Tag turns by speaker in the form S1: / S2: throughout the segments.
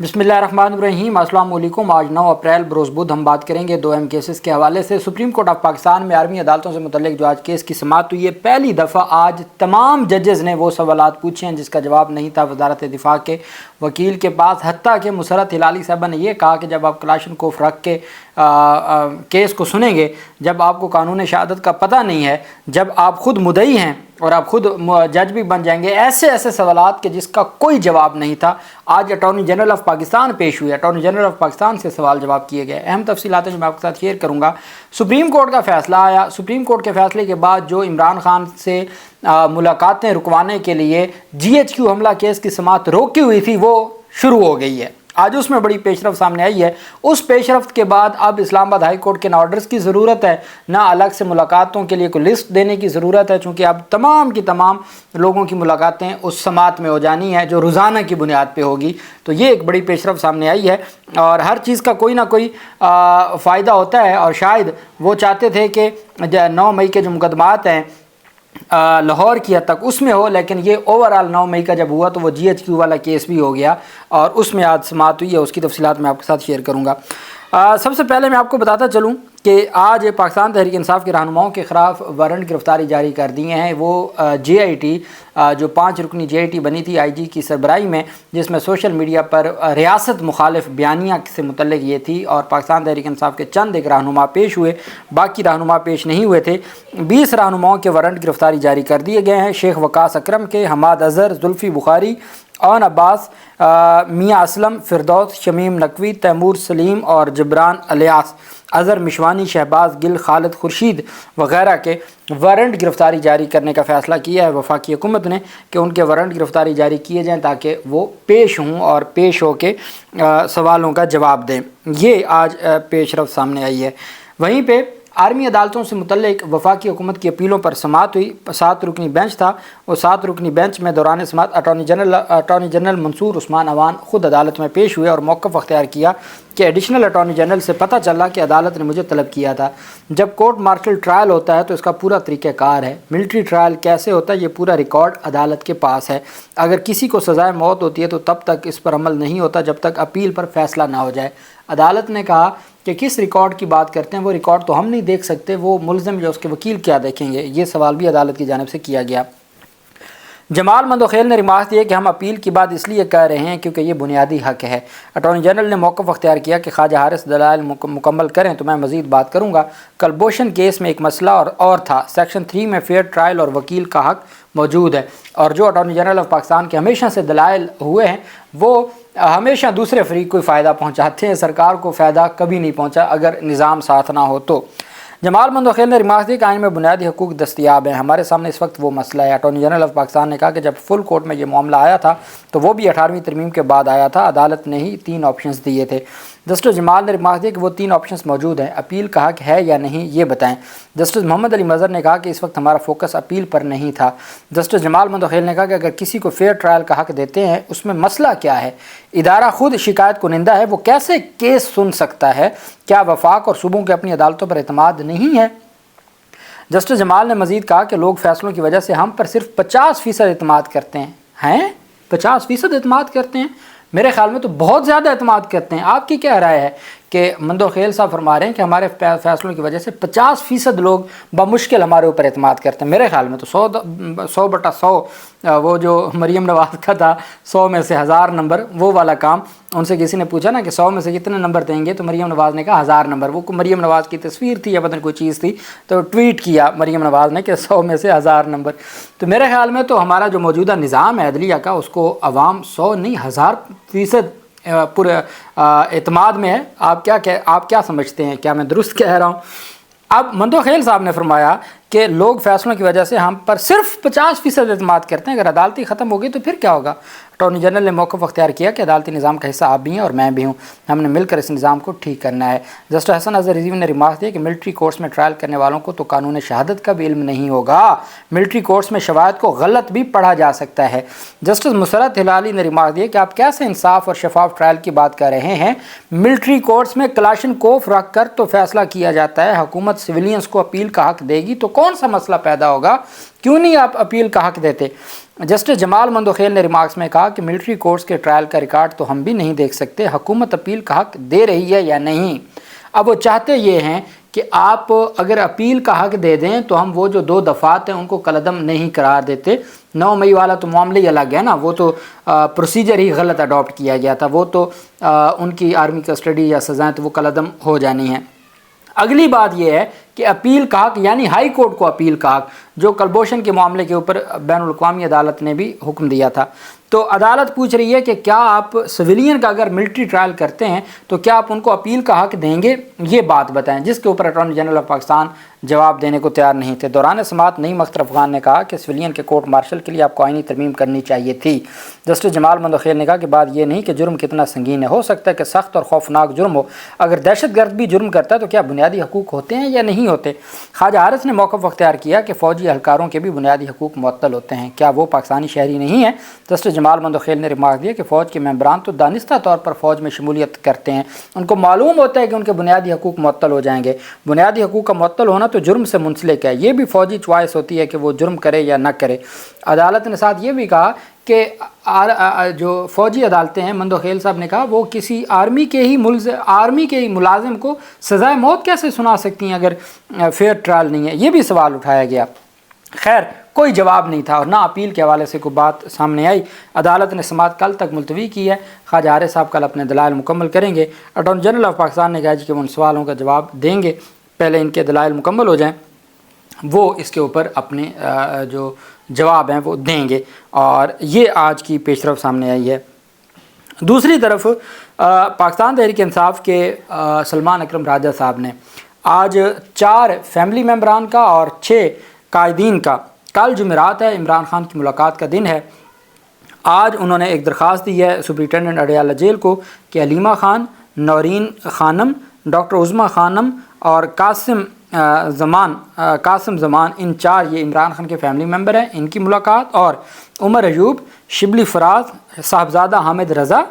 S1: बिस्मिल्लाहिर्रहमानिर्रहीम। अस्सलाम वालेकुम। आज 9 अप्रैल बरोज़ बुध हम बात करेंगे दो अहम केसेस के हवाले से। सुप्रीम कोर्ट ऑफ पाकिस्तान में आर्मी अदालतों से मुतल्लिक जो आज केस की समाअत हुई है, पहली दफ़ा आज तमाम जजेस ने वो सवालात पूछे हैं जिसका जवाब नहीं था वजारत दिफा के वकील के पास। हत्ता कि मुसरत हिलाली साहबा ने यह कहा कि जब आप कलाशनकोफ रख के केस को सुनेंगे, जब आपको कानून शहादत का पता नहीं है, जब आप खुद मुद्दई हैं और आप खुद जज भी बन जाएंगे, ऐसे ऐसे सवालात के जिसका कोई जवाब नहीं था। आज अटॉर्नी जनरल ऑफ पाकिस्तान पेश हुए, अटॉर्नी जनरल ऑफ पाकिस्तान से सवाल जवाब किए गए। अहम तफसीलात जो मैं आपके साथ शेयर करूँगा। सुप्रीम कोर्ट का फ़ैसला आया। सुप्रीम कोर्ट के फ़ैसले के बाद जो इमरान खान से मुलाकातें रुकवाने के लिए GHQ हमला केस की समाअत रोकी हुई थी, वो शुरू हो गई है। आज उसमें बड़ी पेशरफ सामने आई है। उस पेशरफ्त के बाद अब इस्लामाबाद हाई कोर्ट के ना ऑर्डर्स की ज़रूरत है, ना अलग से मुलाकातों के लिए कोई लिस्ट देने की ज़रूरत है, चूँकि अब तमाम की तमाम लोगों की मुलाकातें उस समाअत में हो जानी है जो रोज़ाना की बुनियाद पे होगी। तो ये एक बड़ी पेशरफ्त सामने आई है और हर चीज़ का कोई ना कोई फ़ायदा होता है। और शायद वो चाहते थे कि 9 मई के जो मुकदमात हैं लाहौर की हद तक उसमें हो, लेकिन ये ओवरऑल 9 मई का जब हुआ तो वो GHQ वाला केस भी हो गया और उसमें आज समाअत हुई है। उसकी तफसीलात मैं आपके साथ शेयर करूँगा। सबसे पहले मैं आपको बताता चलूँ कि आज पाकिस्तान तहरीक इंसाफ के रहनुमाओं के ख़िलाफ़ वारंट गिरफ़्तारी जारी कर दिए हैं। वो JIT जो 5 रुकनी JIT बनी थी IG की सरबराही में, जिसमें सोशल मीडिया पर रियासत मुखालिफ बयानिया से मुतल्लिक ये थी और पाकिस्तान तहरीक इंसाफ के चंद एक रहनुमा पेश हुए, बाकी रहनुमा पेश नहीं हुए थे। 20 रहनुमाओं के वारंट गिरफ़्तारी जारी कर दिए गए हैं। शेख वकास अकरम के, हमाद अज़हर, जुल्फ़ी बुखारी, औन अब्बास, मियाँ असलम, फिरदौस, शमीम नकवी, तैमूर सलीम और जबरान अलियास, अज़हर मिशवानी, शहबाज गिल, खालिद खुर्शीद वगैरह के वारंट गिरफ़्तारी जारी करने का फ़ैसला किया है वफाकी हुकूमत ने कि उनके वारंट गिरफ़्तारी जारी किए जाएँ ताकि वो पेश हों और पेश हो के सवालों का जवाब दें। ये आज पेशरफ्त सामने आई है। वहीं पर आर्मी अदालतों से मुतल्लिक वफाकी हुकूमत की अपीलों पर समाअत हुई। 7 रुकनी बेंच था और 7 रुकनी बेंच में दौरान समाअत अटॉर्नी जनरल मंसूर उस्मान अवान ख़ुद अदालत में पेश हुए और मौक़िफ़ अख्तियार किया कि एडिशनल अटॉर्नी जनरल से पता चला कि अदालत ने मुझे तलब किया था। जब कोर्ट मार्शल ट्रायल होता है तो इसका पूरा तरीक़ाकार है। मिलिट्री ट्रायल कैसे होता है ये पूरा रिकॉर्ड अदालत के पास है। अगर किसी को सज़ाए मौत होती है तो तब तक इस पर अमल नहीं होता जब तक अपील पर फ़ैसला ना हो जाए। अदालत ने कहा कि किस रिकॉर्ड की बात करते हैं, वो रिकॉर्ड तो हम नहीं देख सकते, वो मुल्ज़िम या उसके वकील क्या देखेंगे। ये सवाल भी अदालत की जानिब से किया गया। जमाल मंदोखेल ने रिमार्क दिया कि हम अपील की बात इसलिए कह रहे हैं क्योंकि ये बुनियादी हक़ है। अटॉर्नी जनरल ने मौक़िफ़ अख्तियार किया कि ख्वाजा हारिस दलाइल मुकम्मल करें तो मैं मज़ीद बात करूँगा। कलबोशन केस में एक मसला और था। सेक्शन 3 में फ़ेयर ट्रायल और वकील का हक़ मौजूद है और जो अटॉर्नी जनरल ऑफ पाकिस्तान के हमेशा से दलाइल हुए हैं वो हमेशा दूसरे फरीक को फ़ायदा पहुँचाते हैं, सरकार को फ़ायदा कभी नहीं पहुँचा अगर निज़ाम साथ ना हो तो। जमाल मंदोखेल ने रिमार्क दिया कि आइन में बुनियादी हकूक़ दस्तियाब हैं, हमारे सामने इस वक्त वो मसला है। अटॉर्नी जनरल ऑफ पाकिस्तान ने कहा कि जब फुल कोर्ट में ये मामला आया था तो वो भी 18वीं तरमीम के बाद आया था। अदालत ने ही 3 ऑप्शंस दिए थे। जस्टिस जमाल ने रिमार्क दिया कि वो 3 ऑप्शंस मौजूद हैं, अपील का हक़ है या नहीं ये बताएं। जस्टिस मोहम्मद अली मज़हर ने कहा कि इस वक्त हमारा फोकस अपील पर नहीं था। जस्टिस जमाल मंदोखेल ने कहा कि अगर किसी को फेयर ट्रायल का हक़ देते हैं उसमें मसला क्या है, इदारा खुद शिकायत कुनिंदा है, वो कैसे केस सुन सकता है, क्या वफाक और सूबों के अपनी अदालतों पर एतमाद नहीं है। जस्टिस जमाल ने मज़ीद कहा कि लोग फैसलों की वजह से हम पर सिर्फ 50% एतमाद करते हैं 50% एतमाद करते हैं। मेरे ख्याल में तो बहुत ज़्यादा एतमाद करते हैं। आपकी क्या राय है कि मंदोखेल साहब फरमा रहे हैं कि हमारे फ़ैसलों की वजह से 50% लोग बमुश्किल हमारे ऊपर एतमाद करते हैं। मेरे ख्याल में तो 100/100 वो जो मरीम नवाज़ का था 100 में से 1000 नंबर, वो वाला काम। उनसे किसी ने पूछा ना कि 100 में से कितने नंबर देंगे तो मरीम नवाज़ ने कहा 1000 नंबर। वो मरीम नवाज़ की तस्वीर थी या पता नहीं कोई चीज़ थी तो ट्वीट किया मरीम नवाज़ ने कि 100 में से 1000 नंबर। तो मेरे ख्याल में तो हमारा जो मौजूदा निज़ाम है अदलिया का उसको अवाम 100 नहीं 1000% पूरे एतमाद में है। आप क्या समझते हैं, क्या मैं दुरुस्त कह रहा हूँ? अब मंदोखेल साहब ने फरमाया कि लोग फैसलों की वजह से हम पर सिर्फ 50% एतमाद करते हैं, अगर अदालती ख़त्म होगी तो फिर क्या होगा। अटॉर्नी जनरल ने मौक़िफ़ अख्तियार किया कि अदालती निज़ाम का हिस्सा आप भी हैं और मैं भी हूँ, हमने मिलकर इस निज़ाम को ठीक करना है। जस्टिस हसन अज़हर रिज़वी ने रिमार्क दिया कि मिलिट्री कोर्ट्स में ट्रायल करने वालों को तो कानून शहादत का भी इल्म नहीं होगा, मिलिट्री कोर्ट्स में शवाहद को गलत भी पढ़ा जा सकता है। जस्टिस मुसरत हिलाली ने रिमार्क दिया कि आप कैसे इंसाफ और शफाफ ट्रायल की बात कर रहे हैं, मिलिट्री कोर्ट्स में कलाशनकोफ रख कर तो फैसला किया जाता है, हुकूमत सिविलियंस को अपील का हक़ देगी तो कौन सा मसला पैदा होगा, क्यों नहीं आप अपील का हक़ देते। जस्टिस जमाल मंदोखेल ने रिमार्क्स में कहा कि मिलिट्री कोर्ट्स के ट्रायल का रिकॉर्ड तो हम भी नहीं देख सकते, हुकूमत अपील का हक दे रही है या नहीं। अब वो चाहते ये हैं कि आप अगर अपील का हक दे दें तो हम वो जो 2 दफ़ात हैं उनको कलअदम नहीं करार देते। 9 मई वाला तो मामला ही अलग है ना, वो तो प्रोसीजर ही गलत अडॉप्ट किया गया था, वो तो उनकी आर्मी कस्टडी या सज़ाएँ तो वो कलअदम हो जानी है। अगली बात यह है कि अपील का हक यानी हाई कोर्ट को अपील का हक, जो कलभूषण के मामले के ऊपर बैनुल अक़वामी अदालत ने भी हुक्म दिया था। तो अदालत पूछ रही है कि क्या आप सिविलियन का अगर मिलिट्री ट्रायल करते हैं तो क्या आप उनको अपील का हक देंगे, ये बात बताएं, जिसके ऊपर अटॉर्नी जनरल ऑफ पाकिस्तान जवाब देने को तैयार नहीं थे। दौरान समाअत नईम अख्तर अफ़गान ने कहा कि सिविलियन के कोर्ट मार्शल के लिए आपको आईनी तरमीम करनी चाहिए थी। जस्टिस जमाल मंदोखेल ने कहा कि बात यह नहीं कि जुर्म कितना संगीन है, हो सकता है कि सख्त और खौफनाक जुर्म हो, अगर दहशतगर्द भी जुर्म करता है तो क्या बुनियादी हकूक़ होते हैं या नहीं होते। ख्वाजा हारिस ने मौक़िफ़ अख्तियार किया कि फ़ौजी एहलकारों के भी बुनियादी हकूक़ मुअत्तल होते हैं, क्या वो पाकिस्तानी शहरी नहीं है। जस्टिस जमाल मंदोखेल ने रिमार्क दिया कि फ़ौज के मेंबरान तो दानिस्ता तौर पर फ़ौज में शमूलियत करते हैं, उनको मालूम होता है कि उनके बुनियादी हकूक़ मुअत्तल हो जाएंगे। बुनियादी हकूक़ का मुअत्तल होना तो जुर्म से मुंसलिक है, ये भी फ़ौजी चॉइस होती है कि वो जुर्म करे या न करे। अदालत ने साथ ये भी कहा कि जो फ़ौजी अदालतें हैं, मंदोखेल साहब ने कहा, वो किसी आर्मी के ही मुलाजिम को सज़ाए मौत कैसे सुना सकती हैं अगर फेयर ट्रायल नहीं है, ये भी सवाल उठाया गया। खैर कोई जवाब नहीं था और ना अपील के हवाले से कोई बात सामने आई। अदालत ने समाअत कल तक मुलतवी की है। ख्वाजा हारिस साहब कल अपने दलाइल मुकम्मल करेंगे। अटॉर्नी जनरल ऑफ पाकिस्तान ने कहा कि वो उन सवालों का जवाब देंगे, पहले इनके दलाइल मुकम्मल हो जाएँ, वो इसके ऊपर अपने जो जवाब हैं वो देंगे। और ये आज की पेशरफ सामने आई है। दूसरी तरफ पाकिस्तान तहरीक इंसाफ के सलमान अकरम राजा साहब ने आज 4 फैमिली मेम्बरान का और 6 कायदीन का, कल जुमेरात है, इमरान खान की मुलाकात का दिन है, आज उन्होंने एक दरख्वास्त दी है सुपरिटेंडेंट अडयाला जेल को कि अलीमा खान, नौरीन खानम, डॉक्टर उज़मा खानम और कासिम ज़मान, इन 4 ये इमरान खान के फैमिली मेम्बर हैं, इनकी मुलाकात, और उमर अयूब, शिबली फराज, साहबजादा हामिद रज़ा,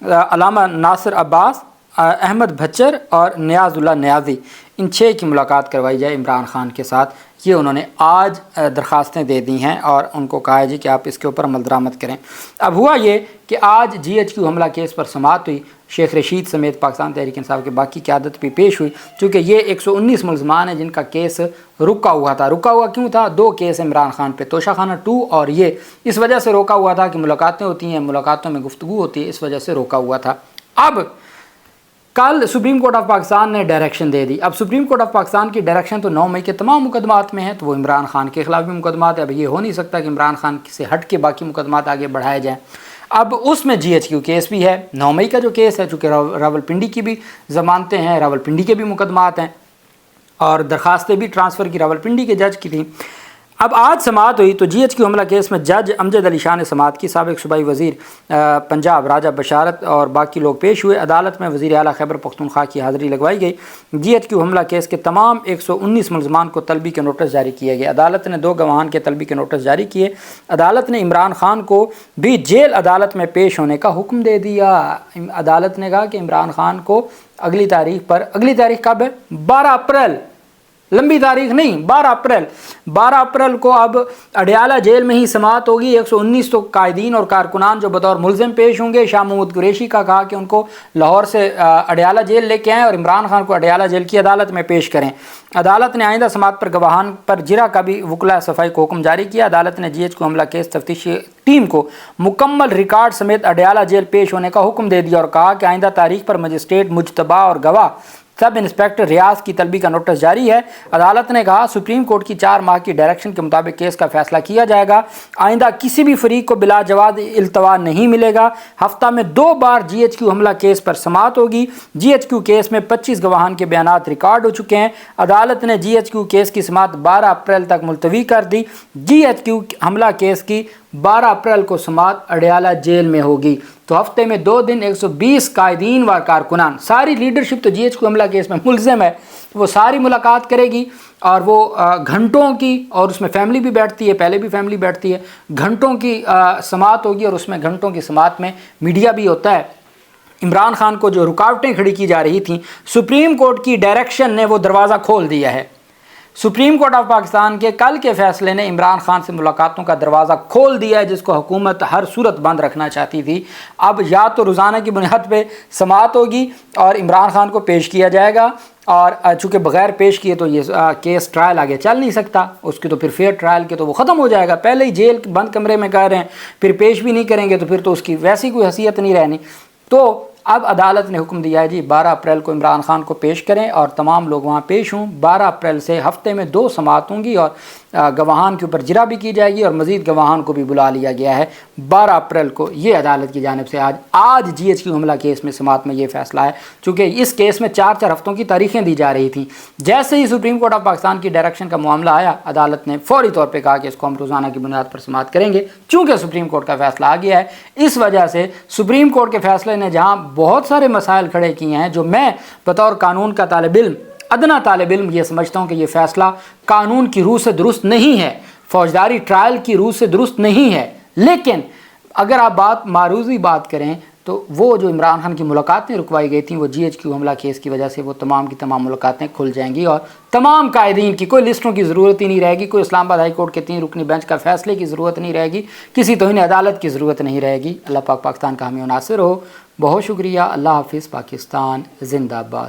S1: अलामा नासिर अब्बास, अहमद भच्चर और नियाज़ुल्लाह नियाज़ी, इन 6 की मुलाकात करवाई जाए इमरान खान के साथ। ये उन्होंने आज दरख्वास्तें दे दी हैं और उनको कहा है जी कि आप इसके ऊपर अमल दरामद करें। अब हुआ ये कि आज GHQ हमला केस पर समाअत हुई, शेख रशीद समेत पाकिस्तान तहरीक इंसाफ के बाकी क़यादत भी पेश हुई। चूँकि ये 119 मुलज़मान हैं जिनका केस रुका हुआ था। रुका हुआ क्यों था? 2 केस इमरान खान पे, तोशाखाना 2 और ये, इस वजह से रोका हुआ था कि मुलाकातें होती हैं, मुलाकातों में गुफ्तगू होती है, इस वजह से रोका हुआ था। अब कल सुप्रीम कोर्ट ऑफ पाकिस्तान ने डायरेक्शन दे दी। अब सुप्रीम कोर्ट ऑफ पाकिस्तान की डायरेक्शन तो 9 मई के तमाम मुकदमात में है, तो वो इमरान खान के ख़िलाफ़ भी मुकदमात है। अब ये हो नहीं सकता कि इमरान खान से हट के बाकी मुकदमात आगे बढ़ाए जाएँ। अब उसमें GHQ केस भी है, 9 मई का जो केस है, चूँकि रावलपिंडी की भी ज़मानतें हैं, रावलपिंडी के भी मुकदमात हैं और दरख्वास्तें भी ट्रांसफ़र की रावलपिंडी के जज की थी। अब आज समाअत हुई तो GHQ हमला केस में जज अमजद अली शाह ने समाअत की। साबिक़ सूबाई वज़ीर पंजाब राजा बशारत और बाकी लोग पेश हुए। अदालत में वज़ीर आला खैबर पख्तूनख्वा की हाज़िरी लगवाई गई। GHQ हमला केस के तमाम 119 मुलज़मान को तलबी के नोटिस जारी किए गए। अदालत ने 2 गवाहान के तलबी के नोटिस जारी किए। अदालत ने इमरान खान को भी जेल अदालत में पेश होने का हुक्म दे दिया। अदालत ने कहा कि इमरान खान को अगली तारीख कब है? 12 अप्रैल, लंबी तारीख नहीं, 12 अप्रैल को अब अडयाला जेल में ही समाअत होगी। 119 तो कायदीन और कारकुनान जो बतौर मुलज़िम पेश होंगे। शाह महमूद कुरैशी का कहा कि उनको लाहौर से अडयाला जेल लेके आएँ और इमरान खान को अडयाला जेल की अदालत में पेश करें। अदालत ने आइंदा समाअत पर गवाहान पर जिरा का भी वकला सफ़ाई को हुक्म जारी किया। अदालत ने GHQ हमला केस तफ्तीशी टीम को मुकम्मल रिकॉर्ड समेत अडयाला जेल पेश होने का हुक्म दे दिया और कहा कि आइंदा तारीख पर मजिस्ट्रेट, मुजतबा और गवाह सब इंस्पेक्टर रियाज की तलबी का नोटिस जारी है। अदालत ने कहा सुप्रीम कोर्ट की 4 माह की डायरेक्शन के मुताबिक केस का फैसला किया जाएगा। आइंदा किसी भी फरीक को बिला जवाब इल्तवा नहीं मिलेगा। हफ्ता में 2 बार GHQ हमला केस पर समाअत होगी। GHQ केस में 25 गवाहान के बयानात रिकॉर्ड हो चुके हैं। अदालत ने GHQ केस की समाअत 12 अप्रैल तक मुलतवी कर दी। GHQ हमला केस की 12 अप्रैल को समाअत अडयाला जेल में होगी। तो हफ्ते में 2 दिन 120 कायदीन व कारकुनान, सारी लीडरशिप तो GHQ हमला केस में मुलज़िम है, वो सारी मुलाकात करेगी और वो घंटों की, और उसमें फैमिली भी बैठती है, पहले भी फैमिली बैठती है, घंटों की समाअत होगी और उसमें घंटों की समाअत में मीडिया भी होता है। इमरान खान को जो रुकावटें खड़ी की जा रही थी, सुप्रीम कोर्ट की डायरेक्शन ने वो दरवाज़ा खोल दिया है। सुप्रीम कोर्ट ऑफ पाकिस्तान के कल के फैसले ने इमरान खान से मुलाकातों का दरवाज़ा खोल दिया है, जिसको हुकूमत हर सूरत बंद रखना चाहती थी। अब या तो रोज़ाना की बुनियाद पे समाअत होगी और इमरान खान को पेश किया जाएगा, और चूँकि बगैर पेश किए तो ये केस ट्रायल आगे चल नहीं सकता, उसकी तो फिर फेयर ट्रायल के तो वो ख़त्म हो जाएगा। पहले ही जेल बंद कमरे में कह रहे हैं, फिर पेश भी नहीं करेंगे तो फिर तो उसकी वैसी कोई हैसियत नहीं रहनी। तो अब अदालत ने हुक्म दिया है जी 12 अप्रैल को इमरान खान को पेश करें और तमाम लोग वहाँ पेश हों। 12 अप्रैल से हफ्ते में 2 समाअत होंगी और गवाहान के ऊपर जिरा भी की जाएगी और मज़ीद गवाहान को भी बुला लिया गया है 12 अप्रैल को। ये अदालत की जानिब से आज GHQ हमला केस में समाअत में ये फैसला है, चूँकि इस केस में 4 हफ्तों की तारीखें दी जा रही थी। जैसे ही सुप्रीम कोर्ट ऑफ पाकिस्तान की डायरेक्शन का मामला आया, अदालत ने फौरी तौर पर कहा कि इसको हम रोज़ाना की बुनियाद पर समाअत करेंगे। चूँकि सुप्रीम कोर्ट का फैसला आ गया है, इस वजह से सुप्रीम कोर्ट के फैसले ने जहाँ बहुत सारे मसाइल खड़े किए हैं, जो मैं बतौर कानून का तालिब इल्म, अदना तालिब इल्म ये समझता हूँ कि ये फ़ैसला कानून की रूह से दुरुस्त नहीं है, फौजदारी ट्रायल की रूह से दुरुस्त नहीं है। लेकिन अगर आप मारूजी बात करें तो वो जो इमरान खान की मुलाकातें रुकवाई गई थी, वो GHQ हमला केस की वजह से वो तमाम की तमाम मुलाकातें खुल जाएंगी और तमाम कायदीन की कोई लिस्टों की ज़रूरत ही नहीं रहेगी, कोई इस्लामाबाद हाई कोर्ट के 3 रुकनी बेंच का फैसले की ज़रूरत नहीं रहेगी, किसी तौहीन अदालत की ज़रूरत नहीं रहेगी। अल्लाह पाक पाकिस्तान का हामी नासिर हो। बहुत शुक्रिया। अल्लाह हाफिज़। पाकिस्तान जिंदाबाद।